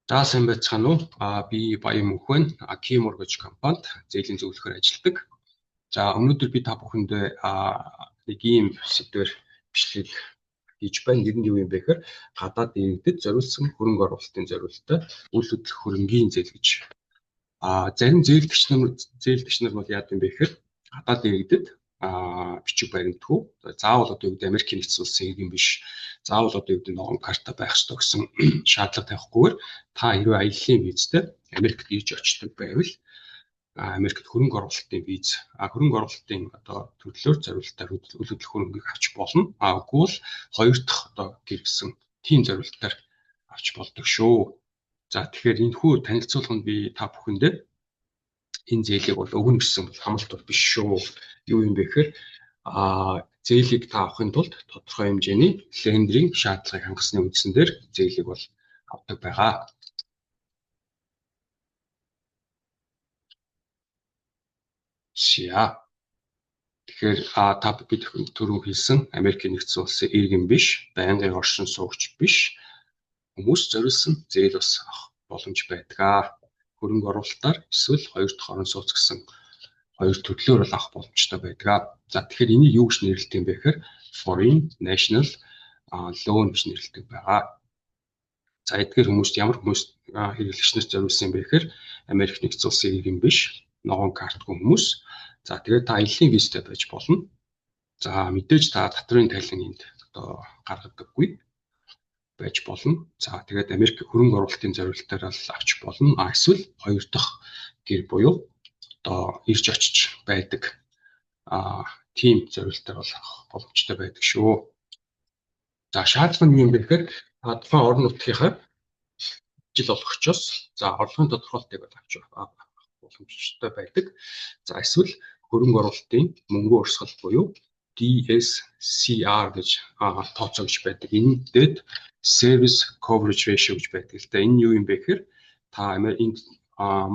За сайн байцгаана уу? Би Баян Мөнхбэн Key Mortgage компанид зээлийн зөвлөхөр ажилладаг. За өнөөдөр би та бүхэндээ нэг ийм сэдвээр бичлэг хийж байна. Нэр нь юу юм бэ гэхээр гадаад иргэдэд зориулсан хөрөнгө оруулалтын зориулалтад үйл хөдлөх хөрөнгийн зээл гэж. Зарим зээлдэгч нар бол яадаг юм бэ гэхээр гадаад иргэдэд бичиг баримтгүй заавал одоо юу гэдэг Америкийн нэгдсэн улсын иргэн биш, заавал одоо юу гэдэг ногоон карта байх ёстой гэсэн шаардлага тавихгүйгээр та хэрвээ аяллаа визтэй Америкт ирж очдог байвал Америкт хөрөнгө оруулалтын виз, хөрөнгө оруулалтын одоо төрлөөр зориулалтаар үйл хөдлөх хөрөнгийг авч болно. Үгүй бол хоёр дахь одоо гэргсэн тийм зориулалтаар авч болдог шүү. За тэгэхээр энэхүү танилцуулганд би та бүхэндээ энэ зээлийг бол өгнө гэсэн бол хамлалт бол биш шүү. Юу юм бэ гэхээр зээлийг та авахын тулд тодорхой хэмжээний лендрийн шаардлагыг хангасны үндсэн дээр зээлийг бол авдаг байгаа. Тэгэхээр та бид түрүү хэлсэн Америкийн нэгдсэн улсын иргэн биш, байнгын оршин суугч биш хүмүүс зориулсан зээл бас авах боломж байдаг. Хөрөнгө оруулалтаар эсвэл хоёр дахь орон сууц гэсэн хоёр төрлөөр бол авах боломжтой байдаг. За тэгэхээр энийг юу гэж нэрлэдэг юм бэ гэхээр Foreign National Loan гэж нэрлэдэг байгаа. За эдгээр хүмүүст ямар хүмүүст хэрэглэгчнээс зориулсан юм бэ гэхээр Америк нэгдсэн улсын иргэн биш, ногоон картгүй хүмүүс. За тэгээд та аяллаа визтэй байж болно. За мэдээж та татрын тайлан энд одоо гаргадаггүй байж болно. За тэгээд Америк хөрөнгө оруулалтын зориулалтаар л авч болно. Эсвэл хоёр дахь гэр буюу одоо ирж очиж байдаг тийм зориулалтаар бол авах боломжтой байдаг шүү. За шаардлага нь юу юм бэ гэхээр тухайн орон нутгийнхаа жил олгогчоос за орлогын тодорхойлолтыг авч авах боломжтой байдаг. За эсвэл хөрөнгө оруулалтын мөнгө урсгал буюу DSCR гэж тооцоогч байдаг. Энэ дэд Service Coverage Ratio гэж байдаг л да. Энэ юу юм бэ гэхээр та энд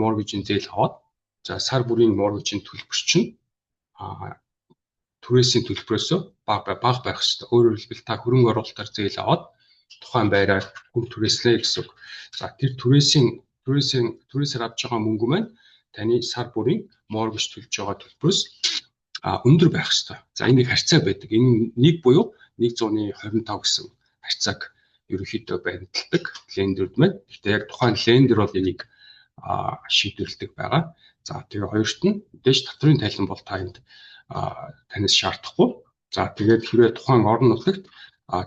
mortgage-ийн зээл аваад за сар бүрийн mortgage-ийн төлбөр чинь түрээсийн төлбөрөөсөө бага байх ёстой. Өөрөөр хэлбэл та хөрөнгө оруулалтаар зээл аваад тухайн байраар хүн түрээслэе гэсэн үг. За тэр түрээсээр авч байгаа мөнгө маань таны сар бүрийн mortgage төлж байгаа төлбөрөөс өндөр байх ёстой. За энэ харьцаа байдаг. Энэ нэг буюу 125 гэсэн харьцааг ерөнхийдөө баримталдаг лендерүүд маань. Гэхдээ яг тухайн лендер бол энийг шийдвэрлэдэг байгаа. За тэгээ хоёрт нь мэдээж татрын тайлан бол та энд танаас шаардахгүй. За тэгээд хэрвээ тухайн орон нутагт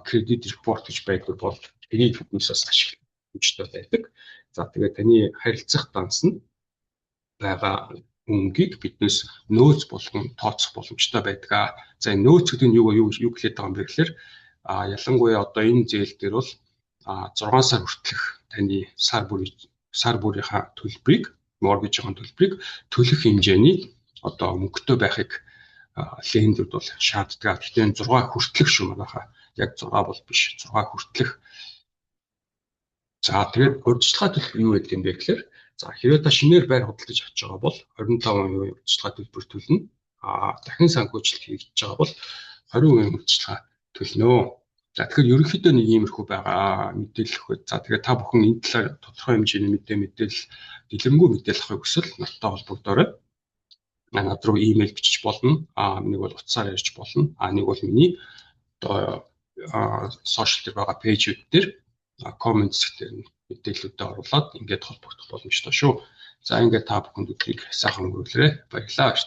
кредит репорт гэж байдаг бол энийг хүмүүсээс ашиглах хүчтэй байдаг. За тэгээд таны харилцах данс нь байгаа мөнгийг биднээс нөөц болгон тооцох боломжтой байдаг. За энэ нөөц гэдэг нь юу хэлээд байгаа юм бэ гэхээр ялангуяа одоо энэ зээл дээр бол 6 сар хүртэлх таны сар бүрийнхаа төлбөрийг mortgage-ийн төлбөрийг төлөх хэмжээний одоо мөнгөтэй байхыг лендерүүд бол шаарддаг. Гэхдээ 6 хүртэлх шүү манайхаа. Яг 6 бол биш. 6 хүртэлх. За тэгээд урьдчилгаа төлөх юу гэдэг юм бэ гэхээр за хэрвээ та шинээр байр худалдаж авч байгаа бол 25% урьдчилгаа төлбөр төлнө. Дахин санхүүжилт хийж байгаа бол 20% урьдчилгаа төлнө. За тэгэхээр ерөнхийдөө нэг иймэрхүү байгаа мэдээлэл өгөх. За тэгээд та бүхэн энэ талаар тодорхой хэмжээний мэдээлэл дэлгэрэнгүй мэдээлэл авахыг хүсвэл надтай холбогдоорой. Над руу имэйл бичиж болно. Нэг бол утсаар ярьж болно. Нэг бол миний одоо сошиал дээр байгаа пэйжүүд дээр comments дээр мэдээлэлүүдээ оруулаад ингээд холбогдох боломжтой шүү. За ингээд та бүхэнд өдрийг сайхан өнгөрүүлээрэй. Баярлалаа.